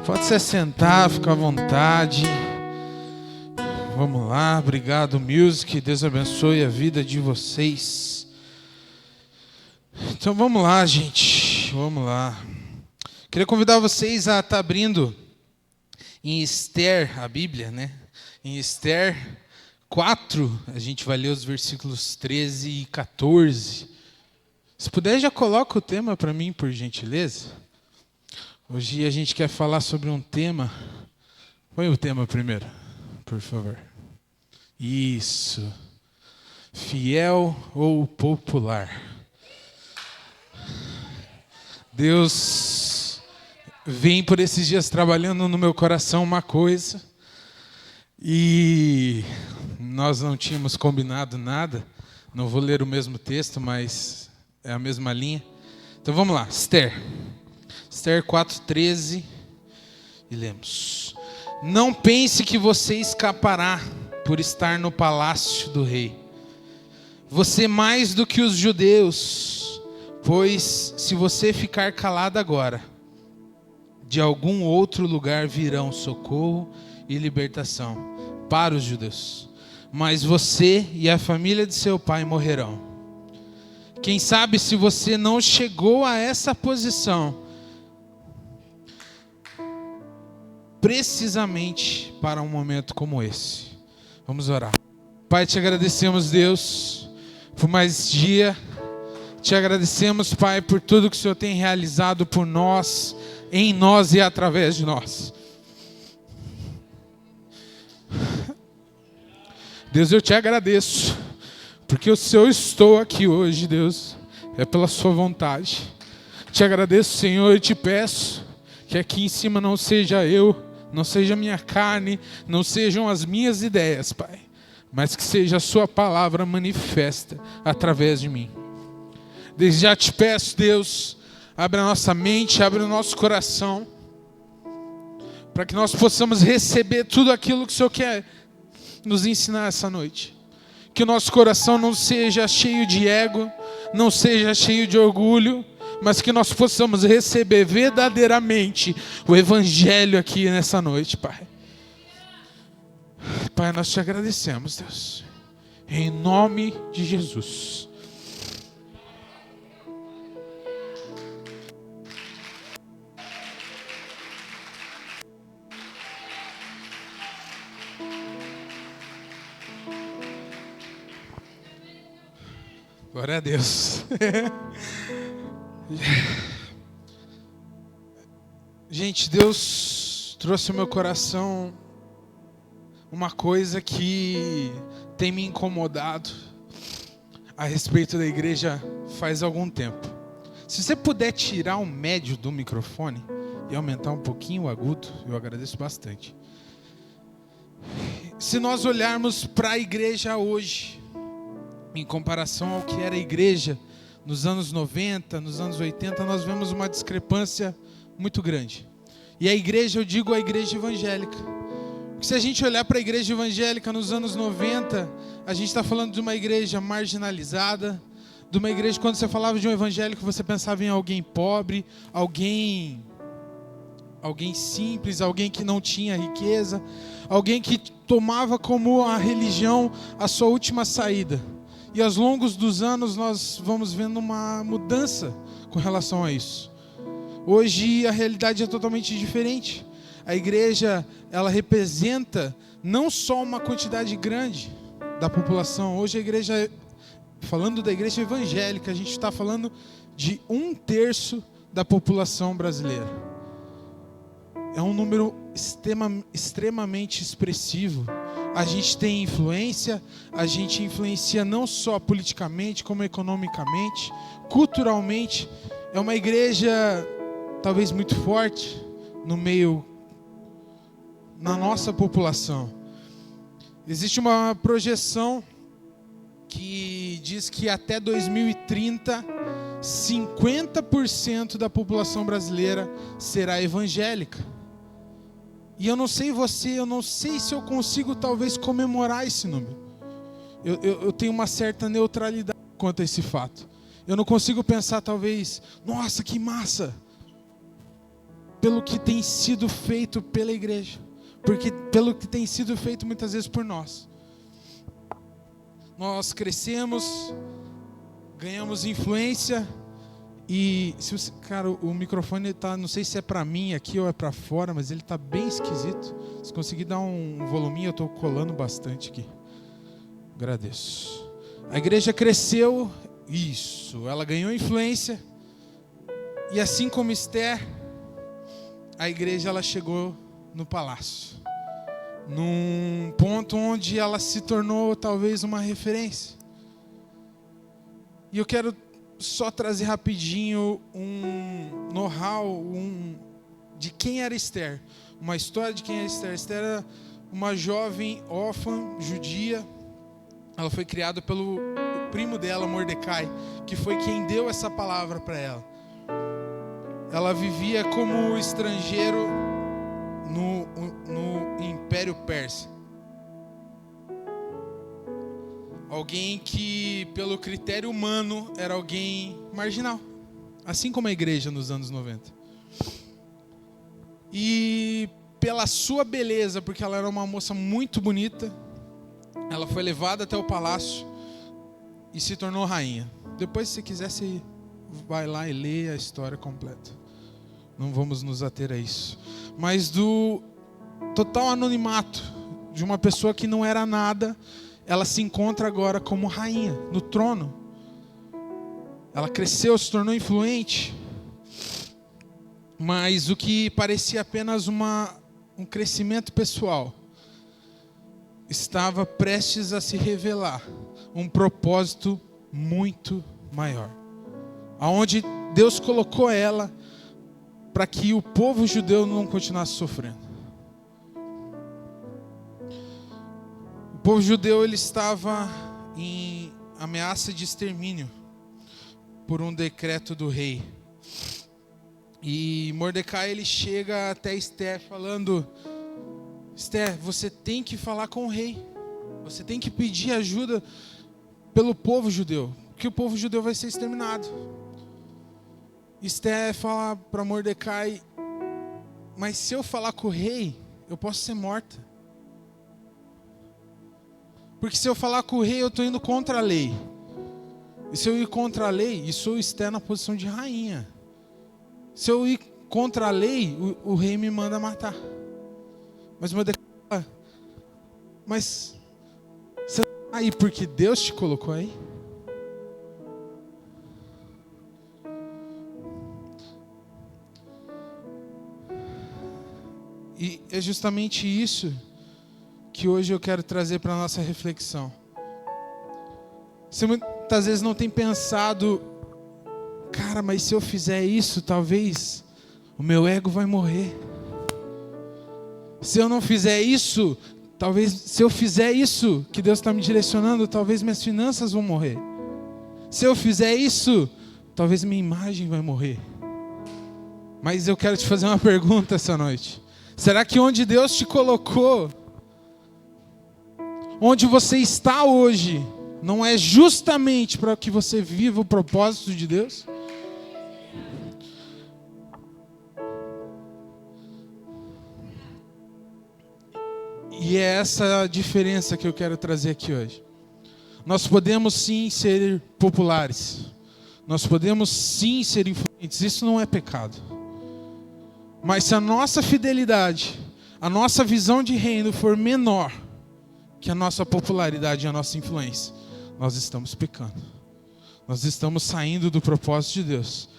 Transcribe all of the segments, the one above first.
Pode se assentar, ficar à vontade. Vamos lá, obrigado, Music. Deus abençoe a vida de vocês. Então vamos lá, gente. Vamos lá. Queria convidar vocês a estar abrindo em Esther, a Bíblia, né? Em Esther 4, a gente vai ler os versículos 13 e 14. Se puder, já coloca o tema para mim, por gentileza. Hoje a gente quer falar sobre um tema. Põe o tema primeiro, por favor. Isso. Fiel ou popular? Deus vem por esses dias trabalhando no meu coração uma coisa. E nós não tínhamos combinado nada. Não vou ler o mesmo texto, mas é a mesma linha. Então vamos lá, Esther 4:13, e lemos: Não pense que você escapará por estar no palácio do rei. Você mais do que os judeus, pois se você ficar calado agora, de algum outro lugar virão socorro e libertação para os judeus. Mas você e a família de seu pai morrerão. Quem sabe se você não chegou a essa posição precisamente para um momento como esse. Vamos orar. Pai, te agradecemos, Deus, por mais dia. Te agradecemos, Pai, por tudo que o Senhor tem realizado por nós, em nós e através de nós. Deus, eu te agradeço, porque se eu estou aqui hoje, Deus, é pela sua vontade. Te agradeço, Senhor, e te peço que aqui em cima não seja eu, não seja a minha carne, não sejam as minhas ideias, Pai, mas que seja a sua palavra manifesta através de mim. Desde já te peço, Deus, abre a nossa mente, abre o nosso coração, para que nós possamos receber tudo aquilo que o Senhor quer nos ensinar essa noite. Que o nosso coração não seja cheio de ego, não seja cheio de orgulho, mas que nós possamos receber verdadeiramente o Evangelho aqui nessa noite, Pai. Pai, nós te agradecemos, Deus, em nome de Jesus. Glória a Deus. Gente, Deus trouxe ao meu coração uma coisa que tem me incomodado a respeito da igreja faz algum tempo. Se você puder tirar o médio do microfone e aumentar um pouquinho o agudo, eu agradeço bastante. Se nós olharmos para a igreja hoje, em comparação ao que era a igreja nos anos 90, nos anos 80, nós vemos uma discrepância muito grande. E a igreja, eu digo a igreja evangélica. Porque se a gente olhar para a igreja evangélica nos anos 90, a gente está falando de uma igreja marginalizada, de uma igreja, quando você falava de um evangélico, você pensava em alguém pobre, alguém simples, alguém que não tinha riqueza, alguém que tomava como a religião a sua última saída. E aos longos dos anos nós vamos vendo uma mudança com relação a isso. Hoje a realidade é totalmente diferente. A igreja, ela representa não só uma quantidade grande da população. Hoje a igreja, falando da igreja evangélica, a gente está falando de 1/3 da população brasileira. É um número extremamente expressivo. A gente tem influência, a gente influencia não só politicamente, como economicamente, culturalmente. É uma igreja talvez muito forte na nossa população. Existe uma projeção que diz que até 2030, 50% da população brasileira será evangélica. E eu não sei você, eu não sei se eu consigo talvez comemorar esse número. Eu tenho uma certa neutralidade quanto a esse fato. Eu não consigo pensar talvez, nossa, que massa. pelo que tem sido feito pela igreja, porque pelo que tem sido feito muitas vezes por nós. Nós crescemos, ganhamos influência e, cara, o microfone tá, não sei se é para mim aqui ou é para fora, mas ele tá bem esquisito. Se conseguir dar um voluminho, eu tô colando bastante aqui. Agradeço. A igreja cresceu, isso, ela ganhou influência e assim como Esther, a igreja ela chegou no palácio, num ponto onde ela se tornou talvez uma referência. E eu quero só trazer rapidinho um know-how de quem era Esther, uma história de quem era Esther. Esther era uma jovem órfã judia. Ela foi criada pelo primo dela, Mordecai, que foi quem deu essa palavra para ela. Ela vivia como estrangeiro no Império Persa. Alguém que, pelo critério humano, era alguém marginal. Assim como a igreja nos anos 90. E pela sua beleza, porque ela era uma moça muito bonita, ela foi levada até o palácio e se tornou rainha. Depois, se você quiser, você vai lá e lê a história completa. Não vamos nos ater a isso. Mas do total anonimato de uma pessoa que não era nada, ela se encontra agora como rainha, no trono. Ela cresceu, se tornou influente. Mas o que parecia apenas um crescimento pessoal, estava prestes a se revelar um propósito muito maior. Aonde Deus colocou ela para que o povo judeu não continuasse sofrendo. O povo judeu ele estava em ameaça de extermínio por um decreto do rei. E Mordecai ele chega até Esther falando: Esther, você tem que falar com o rei. Você tem que pedir ajuda pelo povo judeu, porque o povo judeu vai ser exterminado. Esther fala para Mordecai: mas se eu falar com o rei, eu posso ser morta. Porque se eu falar com o rei, eu estou indo contra a lei. E se eu ir contra a lei, e sou Esther na posição de rainha. Se eu ir contra a lei, o rei me manda matar. Mas Mordecai fala: mas você não está aí porque Deus te colocou aí? E é justamente isso que hoje eu quero trazer para a nossa reflexão. Você muitas vezes não tem pensado: cara, mas se eu fizer isso, talvez o meu ego vai morrer. Se eu não fizer isso, talvez, se eu fizer isso que Deus está me direcionando, talvez minhas finanças vão morrer. Se eu fizer isso, talvez minha imagem vai morrer. Mas eu quero te fazer uma pergunta essa noite. Será que onde Deus te colocou, onde você está hoje, não é justamente para que você viva o propósito de Deus? E é essa a diferença que eu quero trazer aqui hoje. Nós podemos sim ser populares. Nós podemos sim ser influentes. Isso não é pecado. Mas se a nossa fidelidade, a nossa visão de reino for menor que a nossa popularidade e a nossa influência, nós estamos pecando. Nós estamos saindo do propósito de Deus.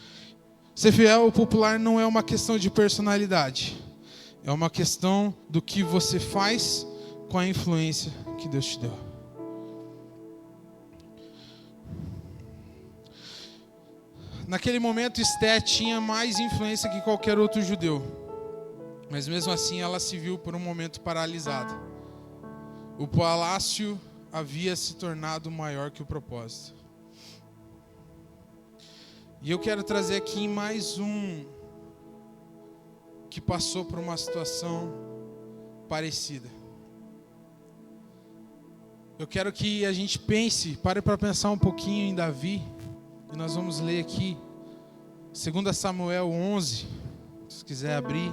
Ser fiel ou popular não é uma questão de personalidade. É uma questão do que você faz com a influência que Deus te deu. Naquele momento, Esther tinha mais influência que qualquer outro judeu. Mas mesmo assim, ela se viu por um momento paralisada. O palácio havia se tornado maior que o propósito. E eu quero trazer aqui mais um que passou por uma situação parecida. Eu quero que a gente pare para pensar um pouquinho em Davi. E nós vamos ler aqui 2 Samuel 11. Se quiser abrir.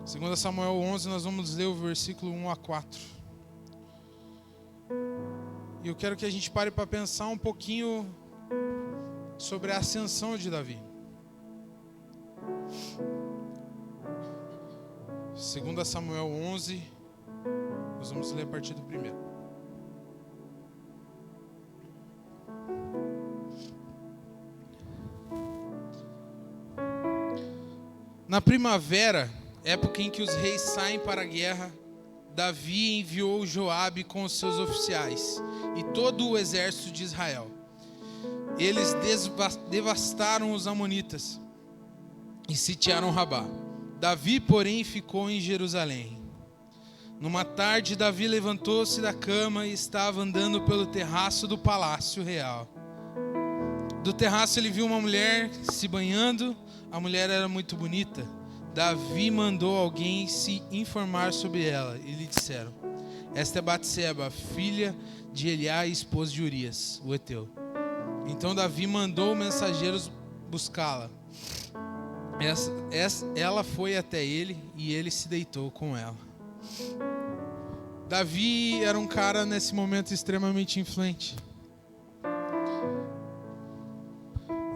2 Samuel 11, nós vamos ler o versículo 1 a 4. E eu quero que a gente pare para pensar um pouquinho sobre a ascensão de Davi. 2 Samuel 11, nós vamos ler a partir do primeiro. Na primavera, época em que os reis saem para a guerra, Davi enviou Joabe com os seus oficiais e todo o exército de Israel. Eles devastaram os amonitas e sitiaram Rabá. Davi, porém, ficou em Jerusalém. Numa tarde, Davi levantou-se da cama e estava andando pelo terraço do palácio real. Do terraço ele viu uma mulher se banhando. A mulher era muito bonita. Davi mandou alguém se informar sobre ela e lhe disseram: esta é Batseba, filha de Eliá e esposa de Urias, o heteu. Então Davi mandou mensageiros buscá-la. Ela foi até ele e ele se deitou com ela. Davi era um cara nesse momento extremamente influente.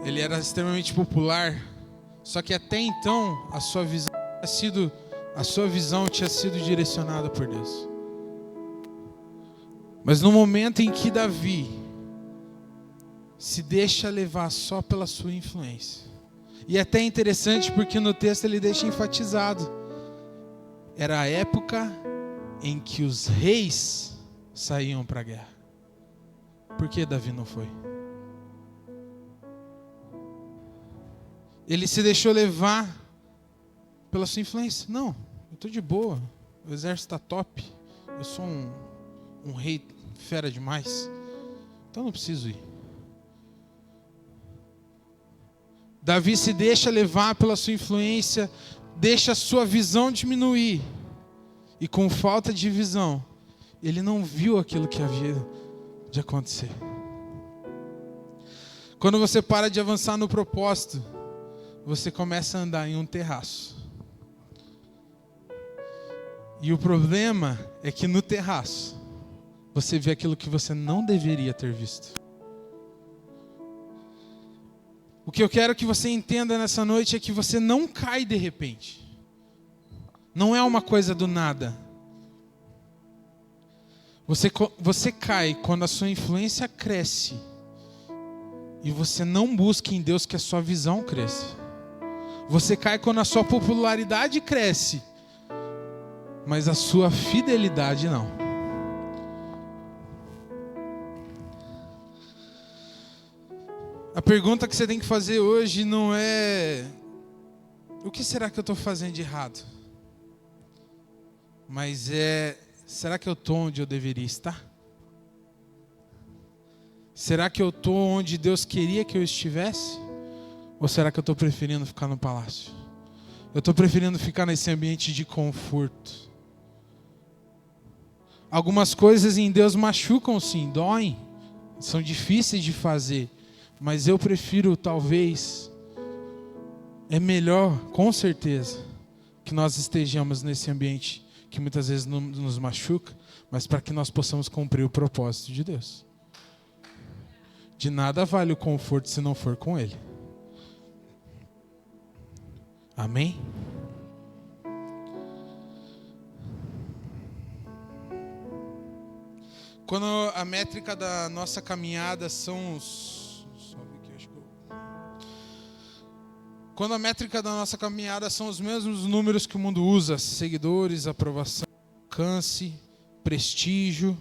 Ele era extremamente popular. Só que até então a sua visão tinha sido direcionada por Deus. Mas no momento em que Davi se deixa levar só pela sua influência, e é até interessante porque no texto ele deixa enfatizado, era a época em que os reis saíam para a guerra. Por que Davi não foi? Ele se deixou levar pela sua influência. Não, eu estou de boa. O exército está top. Eu sou um rei fera demais. Então não preciso ir. Davi se deixa levar pela sua influência, deixa a sua visão diminuir. E com falta de visão, ele não viu aquilo que havia de acontecer. Quando você para de avançar no propósito, você começa a andar em um terraço. E o problema é que no terraço, você vê aquilo que você não deveria ter visto. O que eu quero que você entenda nessa noite é que você não cai de repente. Não é uma coisa do nada. Você cai quando a sua influência cresce e você não busca em Deus que a sua visão cresça. Você cai quando a sua popularidade cresce, mas a sua fidelidade não. A pergunta que você tem que fazer hoje não é: o que será que eu estou fazendo de errado? Mas é: será que eu estou onde eu deveria estar? Será que eu estou onde Deus queria que eu estivesse? Ou será que eu estou preferindo ficar no palácio? Eu estou preferindo ficar nesse ambiente de conforto. Algumas coisas em Deus machucam sim, doem, são difíceis de fazer. Mas eu prefiro, talvez, é melhor, com certeza, que nós estejamos nesse ambiente que muitas vezes nos machuca, mas para que nós possamos cumprir o propósito de Deus. De nada vale o conforto se não for com Ele. Amém? Quando a métrica da nossa caminhada são os... Quando a métrica da nossa caminhada são os mesmos números que o mundo usa, seguidores, aprovação, alcance, prestígio,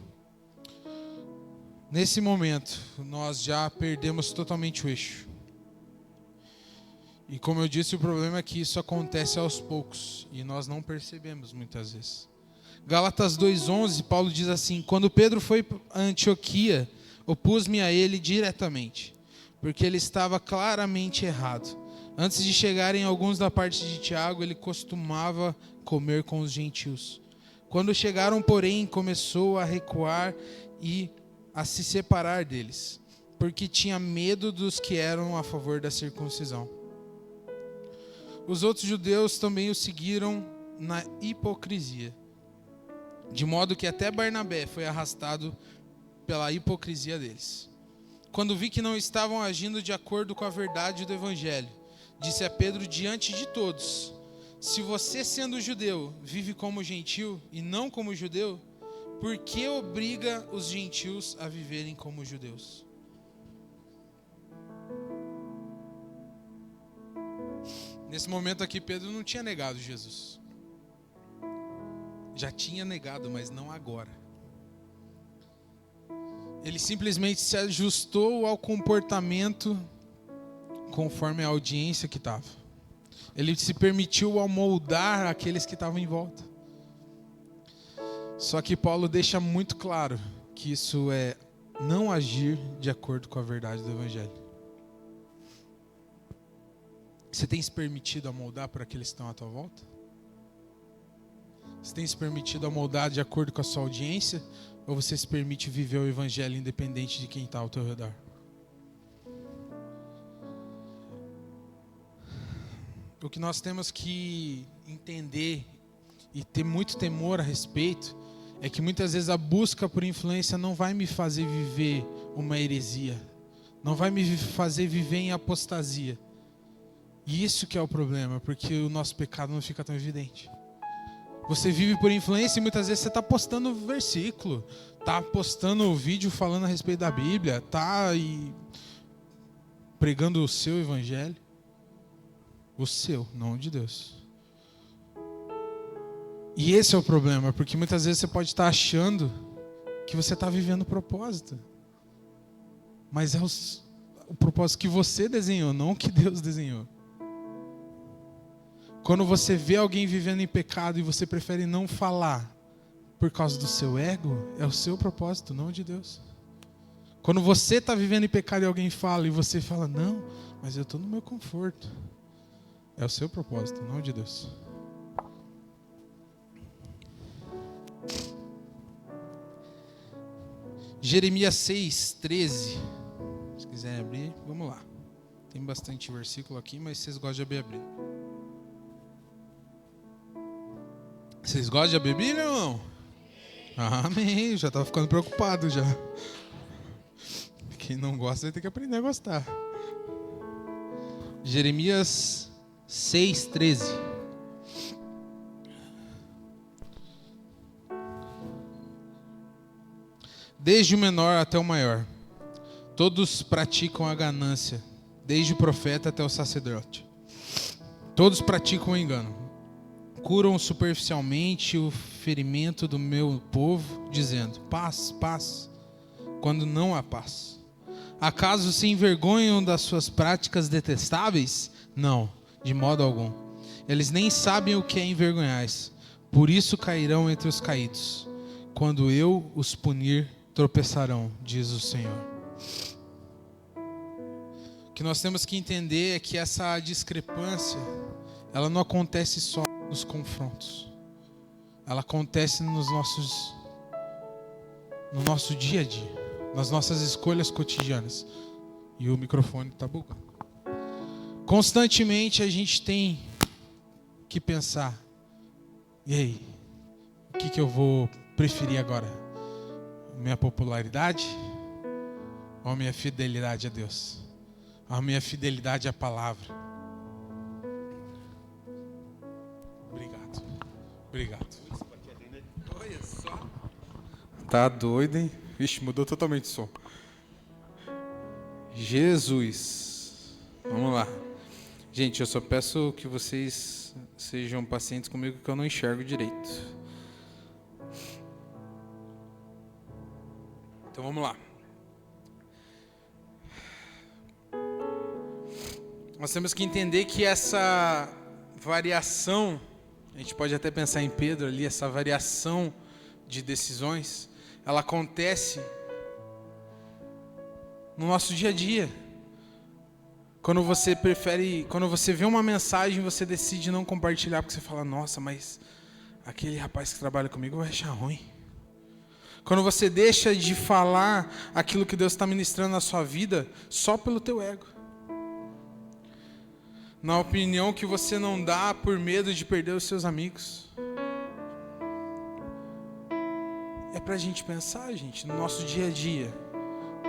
nesse momento nós já perdemos totalmente o eixo. E como eu disse, o problema é que isso acontece aos poucos e nós não percebemos muitas vezes. Gálatas 2:11, Paulo diz assim: quando Pedro foi a Antioquia, opus-me a ele diretamente, porque ele estava claramente errado. Antes de chegarem alguns da parte de Tiago, ele costumava comer com os gentios. Quando chegaram, porém, começou a recuar e a se separar deles, porque tinha medo dos que eram a favor da circuncisão. os outros judeus também o seguiram na hipocrisia, de modo que até Barnabé foi arrastado pela hipocrisia deles. Quando vi que não estavam agindo de acordo com a verdade do Evangelho, disse a Pedro diante de todos: se você, sendo judeu, vive como gentil e não como judeu, por que obriga os gentios a viverem como judeus? Nesse momento aqui, Pedro não tinha negado Jesus. Já tinha negado, mas não agora. Ele simplesmente se ajustou ao comportamento conforme a audiência que estava. Ele se permitiu amoldar aqueles que estavam em volta. Só que Paulo deixa muito claro que isso é não agir de acordo com a verdade do Evangelho. Você tem se permitido amoldar por aqueles que estão à tua volta? Você tem se permitido amoldar de acordo com a sua audiência? Ou você se permite viver o Evangelho independente de quem está ao teu redor? O que nós temos que entender e ter muito temor a respeito é que muitas vezes a busca por influência não vai me fazer viver uma heresia, não vai me fazer viver em apostasia. E isso que é o problema, porque o nosso pecado não fica tão evidente. Você vive por influência e muitas vezes você está postando versículo, está postando vídeo falando a respeito da Bíblia, está pregando o seu evangelho. O seu, não o de Deus. E esse é o problema, porque muitas vezes você pode estar achando que você está vivendo o propósito. Mas é o propósito que você desenhou, não o que Deus desenhou. Quando você vê alguém vivendo em pecado e você prefere não falar por causa do seu ego, é o seu propósito, não o de Deus. Quando você está vivendo em pecado e alguém fala e você fala, não, mas eu estou no meu conforto. É o seu propósito, não o de Deus. Jeremias 6:13. Se quiser abrir, vamos lá. Tem bastante versículo aqui, mas vocês gostam de abrir. Vocês gostam de abrir Bíblia ou não? Amém, já estava ficando preocupado já. Quem não gosta vai ter que aprender a gostar. Jeremias 6:13. Desde o menor até o maior, todos praticam a ganância, desde o profeta até o sacerdote. Todos praticam o engano. Curam superficialmente o ferimento do meu povo, dizendo, paz, paz, quando não há paz. Acaso se envergonham das suas práticas detestáveis? Não, de modo algum. Eles nem sabem o que é envergonhar-se, por isso cairão entre os caídos. Quando eu os punir, tropeçarão, diz o Senhor. O que nós temos que entender é que essa discrepância, ela não acontece só nos confrontos. Ela acontece no nosso dia a dia, nas nossas escolhas cotidianas. E o microfone está bugando. Constantemente a gente tem que pensar, e aí, o que eu vou preferir agora? Minha popularidade ou a minha fidelidade a Deus? A minha fidelidade à palavra? Obrigado. Olha só. Tá doido, hein? Vixe, mudou totalmente o som. Jesus. Vamos lá. Gente, eu só peço que vocês sejam pacientes comigo que eu não enxergo direito. Então vamos lá. Nós temos que entender que essa variação, a gente pode até pensar em Pedro ali, essa variação de decisões, ela acontece no nosso dia a dia. Quando você vê uma mensagem, você decide não compartilhar, porque você fala, nossa, mas aquele rapaz que trabalha comigo vai achar ruim. Quando você deixa de falar aquilo que Deus está ministrando na sua vida, só pelo teu ego. na opinião que você não dá por medo de perder os seus amigos. É pra gente pensar, gente, no nosso dia a dia.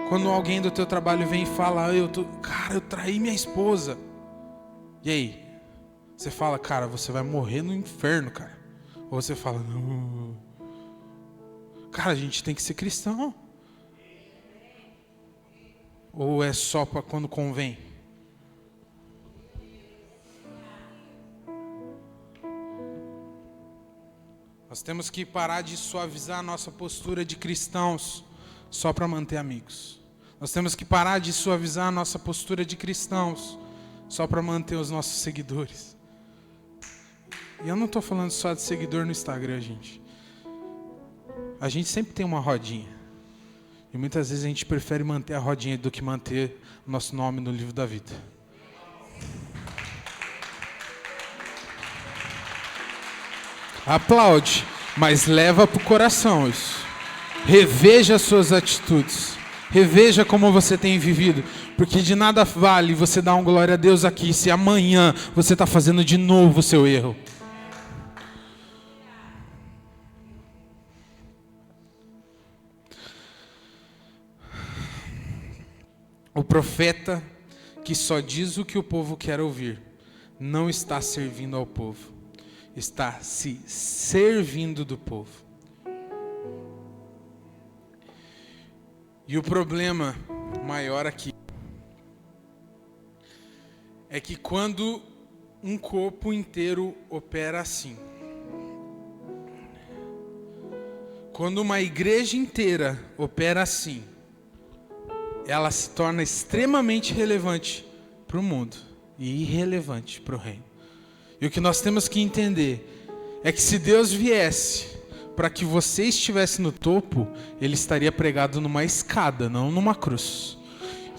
Quando alguém do teu trabalho vem e fala, cara, eu traí minha esposa. E aí? Você fala, cara, você vai morrer no inferno, cara. Ou você fala, não. Cara, a gente tem que ser cristão. Ou é só para quando convém? Nós temos que parar de suavizar a nossa postura de cristãos só para manter amigos. Nós temos que parar de suavizar a nossa postura de cristãos só para manter os nossos seguidores. E eu não estou falando só de seguidor no Instagram, gente. A gente sempre tem uma rodinha. E muitas vezes a gente prefere manter a rodinha do que manter o nosso nome no livro da vida. Aplaude, mas leva para o coração isso. Reveja as suas atitudes. Reveja como você tem vivido. Porque de nada vale você dar um glória a Deus aqui se amanhã você está fazendo de novo o seu erro. O profeta que só diz o que o povo quer ouvir não está servindo ao povo, está se servindo do povo. E o problema maior aqui é que quando um corpo inteiro opera assim, quando uma igreja inteira opera assim, ela se torna extremamente relevante para o mundo e irrelevante para o reino. E o que nós temos que entender é que se Deus viesse para que você estivesse no topo, Ele estaria pregado numa escada, não numa cruz.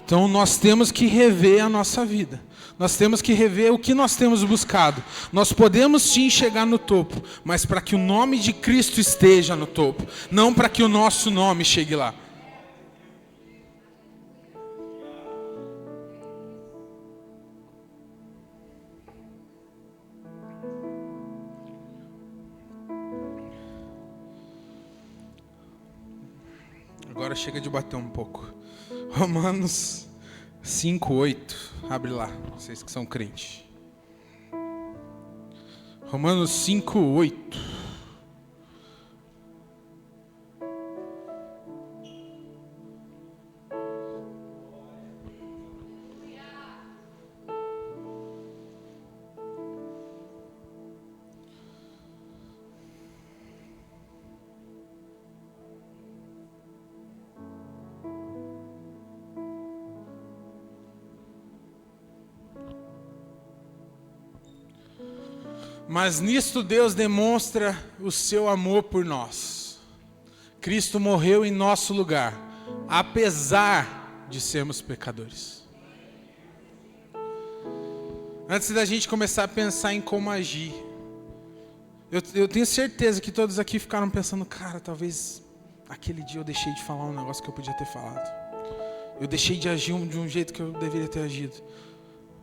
Então nós temos que rever a nossa vida. Nós temos que rever o que nós temos buscado. Nós podemos sim chegar no topo, mas para que o nome de Cristo esteja no topo, não para que o nosso nome chegue lá. Agora chega de bater um pouco. Romanos 5:8. Abre lá, vocês que são crentes. Romanos 5:8. Mas nisto Deus demonstra o seu amor por nós. Cristo morreu em nosso lugar, apesar de sermos pecadores. Antes da gente começar a pensar em como agir, eu tenho certeza que todos aqui ficaram pensando, cara, talvez aquele dia eu deixei de falar um negócio que eu podia ter falado. Eu deixei de agir de um jeito que eu deveria ter agido.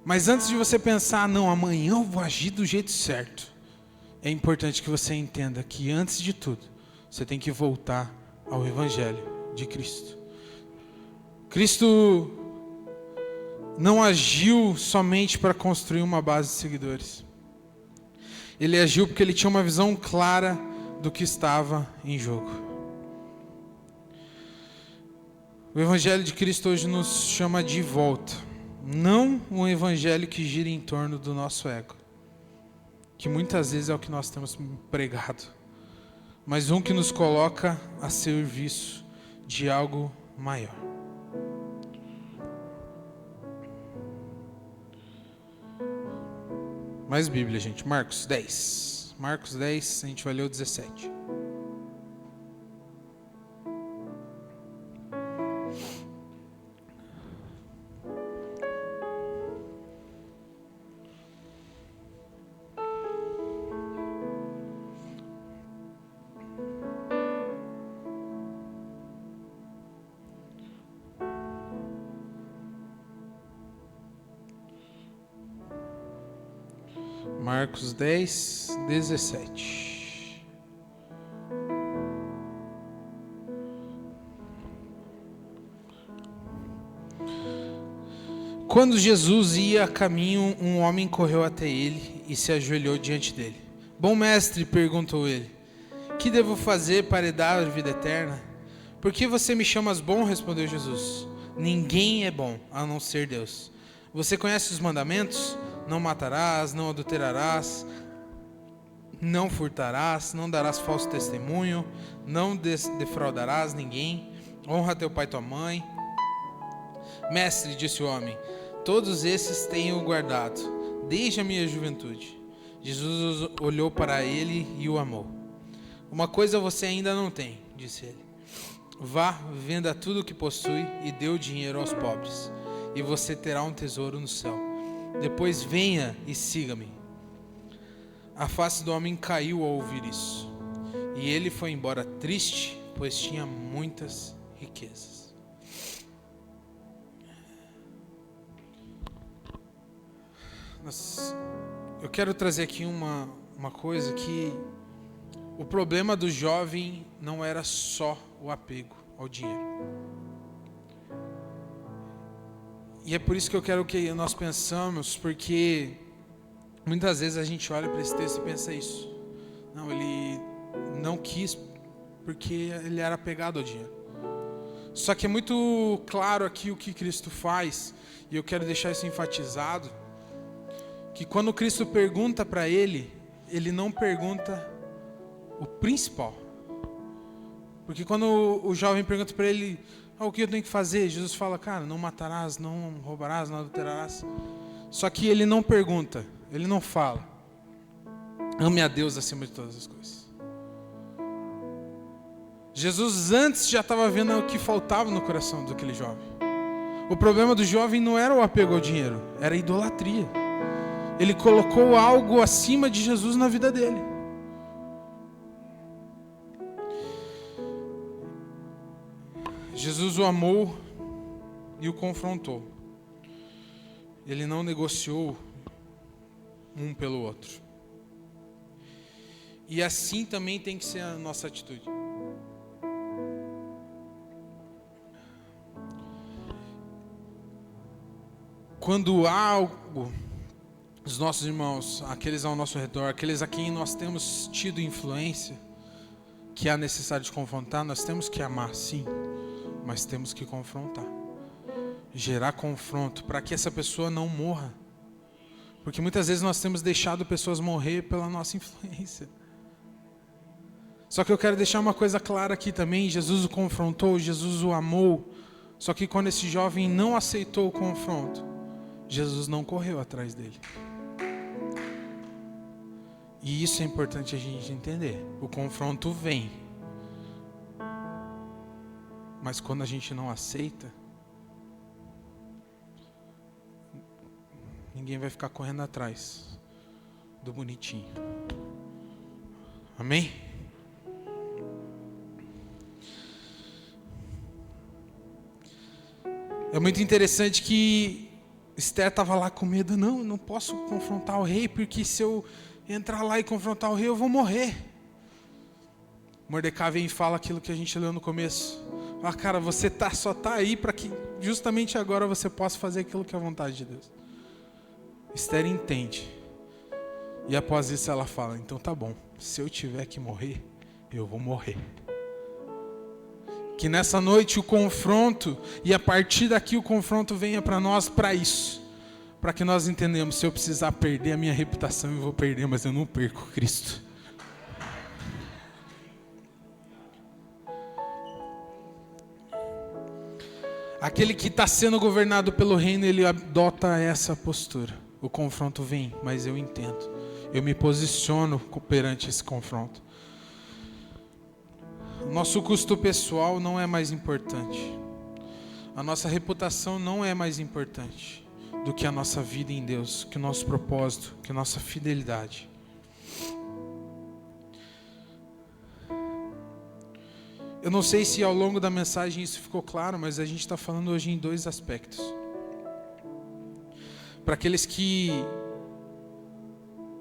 Mas antes de você pensar, não, amanhã eu vou agir do jeito certo, é importante que você entenda que antes de tudo, você tem que voltar ao Evangelho de Cristo. Cristo não agiu somente para construir uma base de seguidores. Ele agiu porque ele tinha uma visão clara do que estava em jogo. O Evangelho de Cristo hoje nos chama de volta. Não um evangelho que gira em torno do nosso ego, que muitas vezes é o que nós temos pregado, mas um que nos coloca a serviço de algo maior. Mais Bíblia, gente. Marcos 10. Marcos 10, a gente vai ler o 17. Marcos 10, 17. Quando Jesus ia a caminho, um homem correu até ele e se ajoelhou diante dele. Bom mestre, perguntou ele, que devo fazer para herdar a vida eterna? Por que você me chamas bom? Respondeu Jesus. Ninguém é bom, a não ser Deus. Você conhece os mandamentos? Não matarás, não adulterarás, não furtarás, não darás falso testemunho, não defraudarás ninguém, honra teu pai e tua mãe. Mestre, disse o homem, todos esses tenho guardado, desde a minha juventude. Jesus olhou para ele e o amou. Uma coisa você ainda não tem, disse ele. Vá, venda tudo o que possui e dê o dinheiro aos pobres, e você terá um tesouro no céu. Depois venha e siga-me. A face do homem caiu ao ouvir isso, e ele foi embora triste, pois tinha muitas riquezas. Eu quero trazer aqui uma coisa que o problema do jovem não era só o apego ao dinheiro. E é por isso que eu quero que nós pensamos, porque muitas vezes a gente olha para esse texto e pensa isso. Não, ele não quis porque ele era apegado ao dinheiro. Só que é muito claro aqui o que Cristo faz, e eu quero deixar isso enfatizado, que quando Cristo pergunta para ele, ele não pergunta o principal. Porque quando o jovem pergunta para ele, o que eu tenho que fazer? Jesus fala, cara, não matarás, não roubarás, não adulterarás. Só que ele não pergunta, ele não fala, ame a Deus acima de todas as coisas. Jesus antes já estava vendo o que faltava no coração daquele jovem. O problema do jovem não era o apego ao dinheiro, era a idolatria. Ele colocou algo acima de Jesus na vida dele. Jesus o amou e o confrontou. Ele não negociou um pelo outro. E assim também tem que ser a nossa atitude. Quando há algo, os nossos irmãos, aqueles ao nosso redor, aqueles a quem nós temos tido influência, que há necessário de confrontar, nós temos que amar sim, mas temos que confrontar. Gerar confronto para que essa pessoa não morra. Porque muitas vezes nós temos deixado pessoas morrer pela nossa influência. Só que eu quero deixar uma coisa clara aqui também, Jesus o confrontou, Jesus o amou. Só que quando esse jovem não aceitou o confronto, Jesus não correu atrás dele. E isso é importante a gente entender. O confronto vem. Mas quando a gente não aceita, ninguém vai ficar correndo atrás do bonitinho. Amém? É muito interessante que Esther estava lá com medo. Não, eu não posso confrontar o rei, porque se eu entrar lá e confrontar o rei, eu vou morrer. Mordecai vem e fala aquilo que a gente leu no começo. Fala, cara, você só está aí para que justamente agora você possa fazer aquilo que é a vontade de Deus. Esther entende. E após isso ela fala, então tá bom, se eu tiver que morrer, eu vou morrer. Que nessa noite o confronto, e a partir daqui o confronto venha para nós para isso. Para que nós entendamos, se eu precisar perder a minha reputação, eu vou perder, mas eu não perco Cristo. Aquele que está sendo governado pelo reino, ele adota essa postura. O confronto vem, mas eu entendo. Eu me posiciono perante esse confronto. Nosso custo pessoal não é mais importante. A nossa reputação não é mais importante do que a nossa vida em Deus, que o nosso propósito, que a nossa fidelidade. Eu não sei se ao longo da mensagem isso ficou claro, mas a gente está falando hoje em dois aspectos. Para aqueles que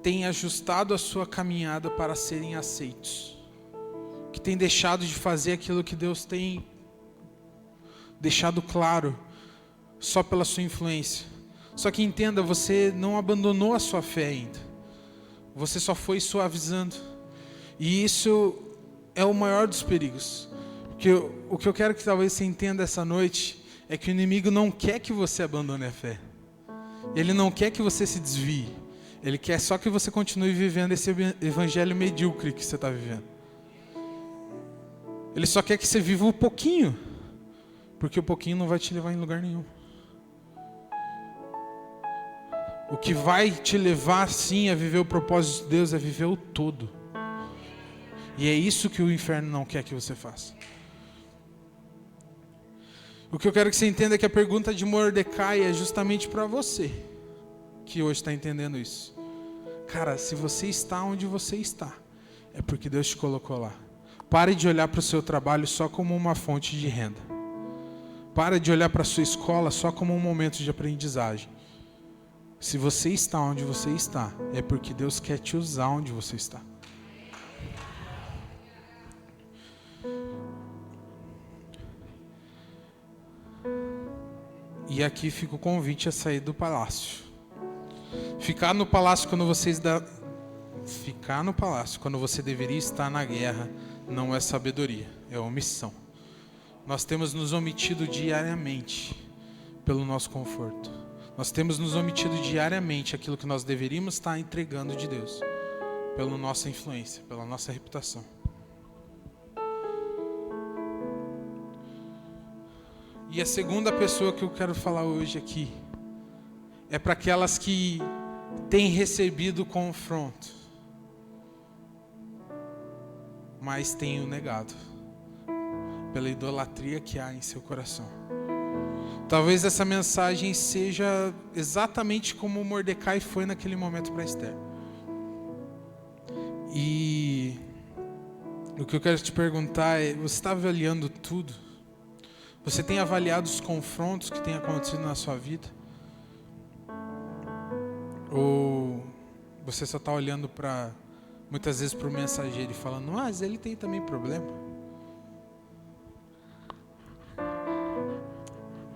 tem ajustado a sua caminhada para serem aceitos, que tem deixado de fazer aquilo que Deus tem deixado claro, só pela sua influência. Só que entenda, você não abandonou a sua fé ainda, você só foi suavizando, e isso é o maior dos perigos. Porque o que eu quero que talvez você entenda essa noite é que o inimigo não quer que você abandone a fé. Ele não quer que você se desvie. Ele quer só que você continue vivendo esse evangelho medíocre que você está vivendo. Ele só quer que você viva um pouquinho, porque o pouquinho não vai te levar em lugar nenhum. O que vai te levar sim a viver o propósito de Deus é viver o todo. E é isso que o inferno não quer que você faça. O que eu quero que você entenda é que a pergunta de Mordecai é justamente para você, que hoje está entendendo isso. Cara, se você está onde você está, é porque Deus te colocou lá. Pare de olhar para o seu trabalho só como uma fonte de renda. Pare de olhar para a sua escola só como um momento de aprendizagem. Se você está onde você está, é porque Deus quer te usar onde você está. E aqui fica o convite a sair do palácio. Ficar no palácio quando você deveria estar na guerra não é sabedoria, é omissão. Nós temos nos omitido diariamente pelo nosso conforto. Nós temos nos omitido diariamente aquilo que nós deveríamos estar entregando de Deus, pela nossa influência, pela nossa reputação. E a segunda pessoa que eu quero falar hoje aqui é para aquelas que têm recebido confronto, mas têm o negado pela idolatria que há em seu coração. Talvez essa mensagem seja exatamente como Mordecai foi naquele momento para Esther. E o que eu quero te perguntar é, você está avaliando tudo? Você tem avaliado os confrontos que têm acontecido na sua vida? Ou você só está olhando muitas vezes para o mensageiro e falando, mas ele tem também problema?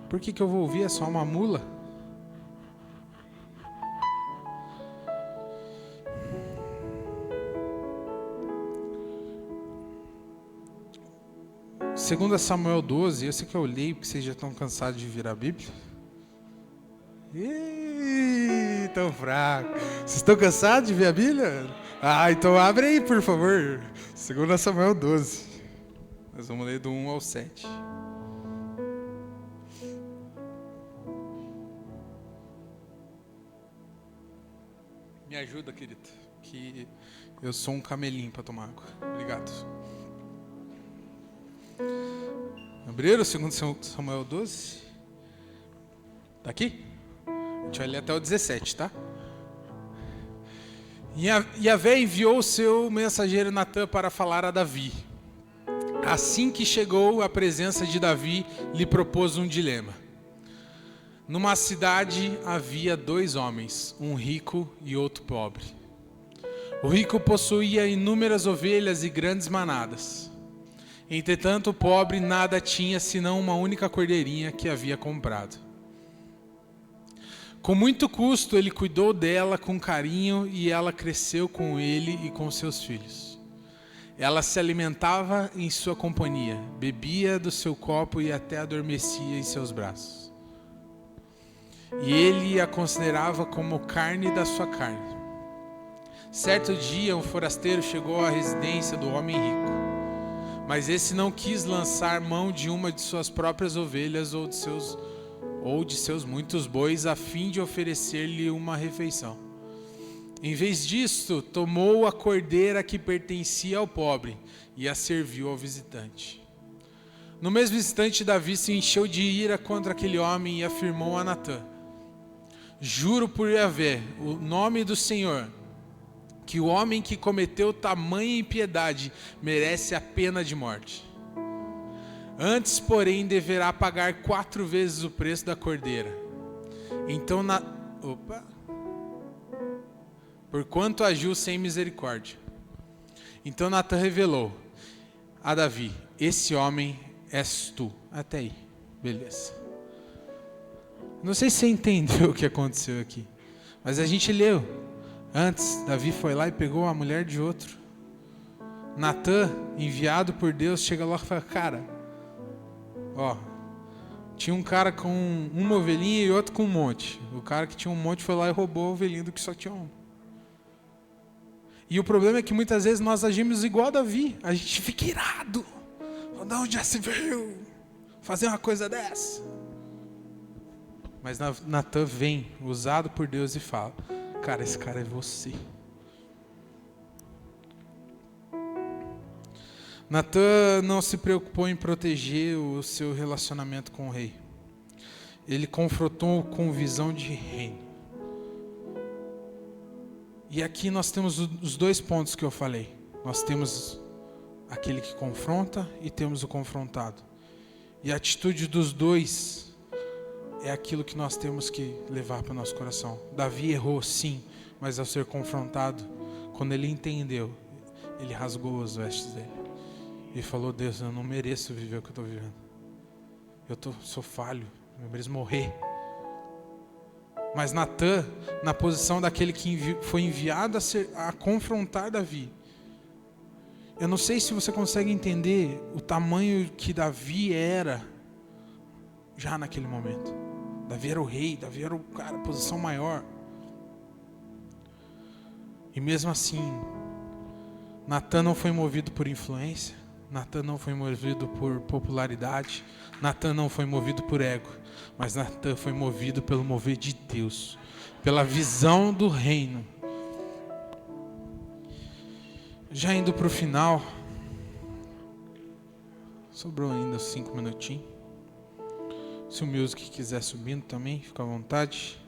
Por que eu vou ouvir? É só uma mula? Segundo Samuel 12, eu sei que eu leio porque vocês já estão cansados de virar a Bíblia. Ih, tão fraco. Vocês estão cansados de ver a Bíblia? Então abre aí, por favor. Segundo Samuel 12. Nós vamos ler do 1 ao 7. Me ajuda, querido, que eu sou um camelinho para tomar água. Obrigado. Abriram, segundo Samuel 12? Tá aqui? A gente vai ler até o 17, tá? Yahvé enviou o seu mensageiro Natã para falar a Davi. Assim que chegou à presença de Davi, lhe propôs um dilema. Numa cidade havia 2 homens, um rico e outro pobre. O rico possuía inúmeras ovelhas e grandes manadas. Entretanto, o pobre nada tinha senão uma única cordeirinha que havia comprado. Com muito custo, ele cuidou dela com carinho e ela cresceu com ele e com seus filhos. Ela se alimentava em sua companhia, bebia do seu copo e até adormecia em seus braços. E ele a considerava como carne da sua carne. Certo dia, um forasteiro chegou à residência do homem rico. Mas esse não quis lançar mão de uma de suas próprias ovelhas ou de seus muitos bois a fim de oferecer-lhe uma refeição. Em vez disto, tomou a cordeira que pertencia ao pobre e a serviu ao visitante. No mesmo instante, Davi se encheu de ira contra aquele homem e afirmou a Natã: juro por Yahvé, o nome do Senhor, que o homem que cometeu tamanha impiedade merece a pena de morte. Antes, porém, deverá pagar 4 vezes o preço da cordeira. Então, porquanto agiu sem misericórdia. Então Natan revelou a Davi: esse homem és tu. Até aí, beleza. Não sei se você entendeu o que aconteceu aqui, mas a gente leu. Antes, Davi foi lá e pegou a mulher de outro. Natan, enviado por Deus, chega lá e fala: cara, ó, tinha um cara com uma ovelhinha e outro com um monte. O cara que tinha um monte foi lá e roubou a ovelhinha do que só tinha uma. E o problema é que muitas vezes nós agimos igual a Davi. A gente fica irado. De onde já se veio fazer uma coisa dessa? Mas Natan vem, usado por Deus, e fala: cara, esse cara é você. Natan não se preocupou em proteger o seu relacionamento com o rei. Ele confrontou com visão de reino. E aqui nós temos os dois pontos que eu falei. Nós temos aquele que confronta e temos o confrontado. E a atitude dos dois é aquilo que nós temos que levar para o nosso coração. Davi errou, sim, mas ao ser confrontado, quando ele entendeu, ele rasgou as vestes dele. E falou: Deus, eu não mereço viver o que eu estou vivendo. Sou falho, eu mereço morrer. Mas Natan, na posição daquele que foi enviado a confrontar Davi. Eu não sei se você consegue entender o tamanho que Davi era já naquele momento. Davi era o rei, Davi era o cara, a posição maior. E mesmo assim, Natan não foi movido por influência. Natan não foi movido por popularidade. Natan não foi movido por ego. Mas Natan foi movido pelo mover de Deus, pela visão do reino. Já indo para o final, sobrou ainda 5 minutinhos. Se o music quiser subindo também, fica à vontade.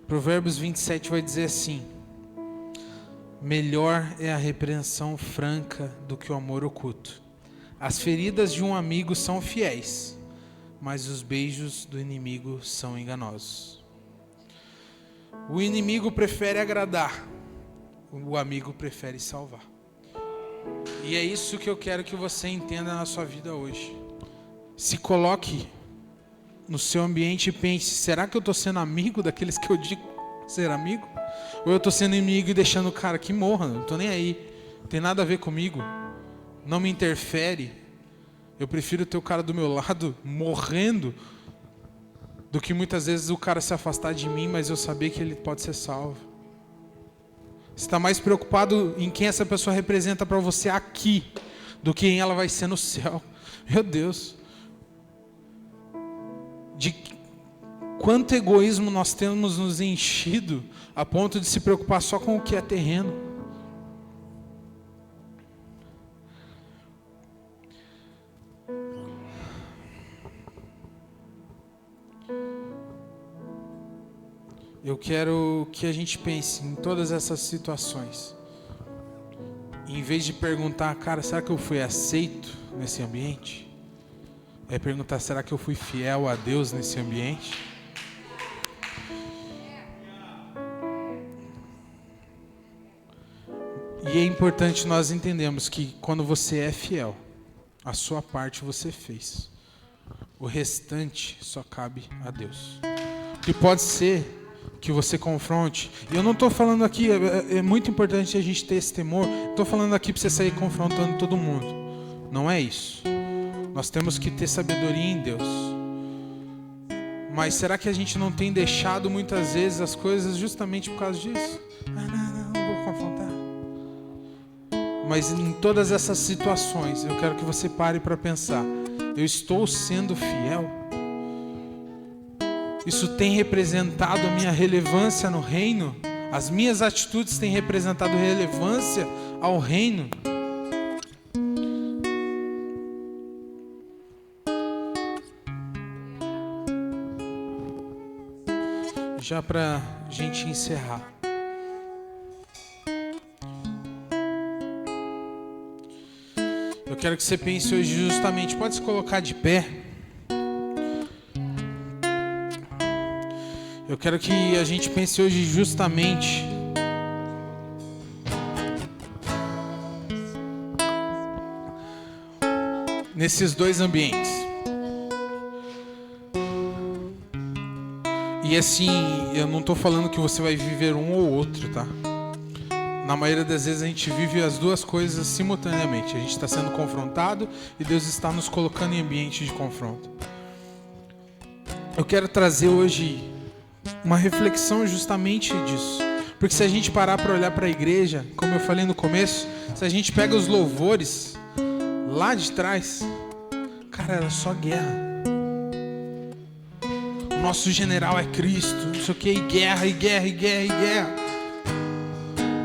Provérbios 27 vai dizer assim: melhor é a repreensão franca do que o amor oculto. As feridas de um amigo são fiéis, mas os beijos do inimigo são enganosos. O inimigo prefere agradar, o amigo prefere salvar. E é isso que eu quero que você entenda na sua vida hoje. Se coloque no seu ambiente e pense: será que eu estou sendo amigo daqueles que eu digo ser amigo? Ou eu estou sendo inimigo e deixando o cara que morra? Não estou nem aí, não tem nada a ver comigo, não me interfere. Eu prefiro ter o cara do meu lado morrendo do que muitas vezes o cara se afastar de mim, mas eu saber que ele pode ser salvo. Você está mais preocupado em quem essa pessoa representa para você aqui do que em ela vai ser no céu. Meu Deus, de quanto egoísmo nós temos nos enchido a ponto de se preocupar só com o que é terreno. Eu quero que a gente pense em todas essas situações. E em vez de perguntar: cara, será que eu fui aceito nesse ambiente? É perguntar: será que eu fui fiel a Deus nesse ambiente? E é importante nós entendermos que quando você é fiel, a sua parte você fez. O restante só cabe a Deus. E pode ser que você confronte. E eu não estou falando aqui, é muito importante a gente ter esse temor. Não estou falando aqui para você sair confrontando todo mundo. Não é isso. Nós temos que ter sabedoria em Deus. Mas será que a gente não tem deixado muitas vezes as coisas justamente por causa disso? Não vou confrontar. Mas em todas essas situações, eu quero que você pare para pensar: eu estou sendo fiel? Isso tem representado a minha relevância no reino? As minhas atitudes têm representado relevância ao reino? Já para a gente encerrar, eu quero que você pense hoje justamente, pode se colocar de pé. Eu Eu quero que a gente pense hoje justamente nesses dois ambientes. E assim, eu não estou falando que você vai viver um ou outro, tá? Na maioria das vezes a gente vive as duas coisas simultaneamente. A gente está sendo confrontado e Deus está nos colocando em ambiente de confronto. Eu quero trazer hoje uma reflexão justamente disso. Porque se a gente parar para olhar para a igreja, como eu falei no começo, se a gente pega os louvores lá de trás, cara, era só guerra. O nosso general é Cristo, não sei o que, e guerra, e guerra, e guerra, e guerra.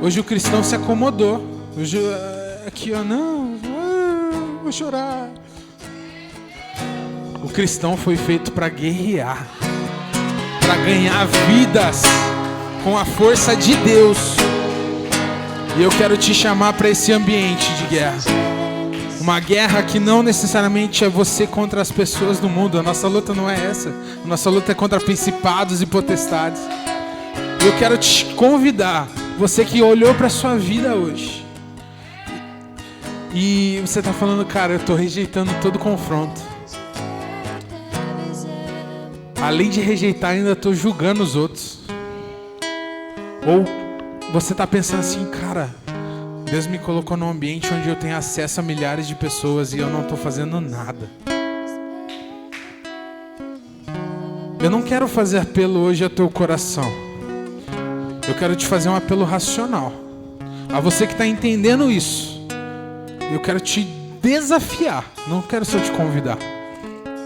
Hoje o cristão se acomodou. Hoje, aqui, ó, não, vou chorar. O cristão foi feito para guerrear, para ganhar vidas com a força de Deus. E eu quero te chamar para esse ambiente de guerra. Uma guerra que não necessariamente é você contra as pessoas do mundo. A nossa luta não é essa. A nossa luta é contra principados e potestades. E eu quero te convidar, você que olhou para a sua vida hoje, e você está falando, cara, eu estou rejeitando todo confronto. Além de rejeitar, ainda estou julgando os outros. Ou você está pensando assim, cara, Deus me colocou num ambiente onde eu tenho acesso a milhares de pessoas e eu não estou fazendo nada. Eu não quero fazer apelo hoje ao teu coração. Eu quero te fazer um apelo racional. A você que está entendendo isso, eu quero te desafiar. Não quero só te convidar.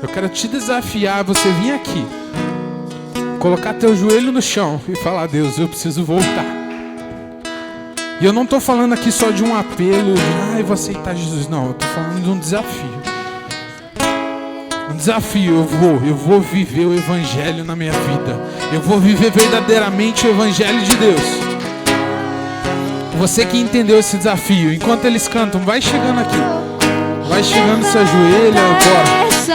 Eu quero te desafiar a você vir aqui, colocar teu joelho no chão e falar, Deus, eu preciso voltar. E eu não estou falando aqui só de um apelo, de, vou aceitar Jesus. Não, eu estou falando de um desafio. Um desafio, eu vou viver o Evangelho na minha vida. Eu vou viver verdadeiramente o Evangelho de Deus. Você que entendeu esse desafio, enquanto eles cantam, vai chegando aqui. Vai chegando, se ajoelha, bora.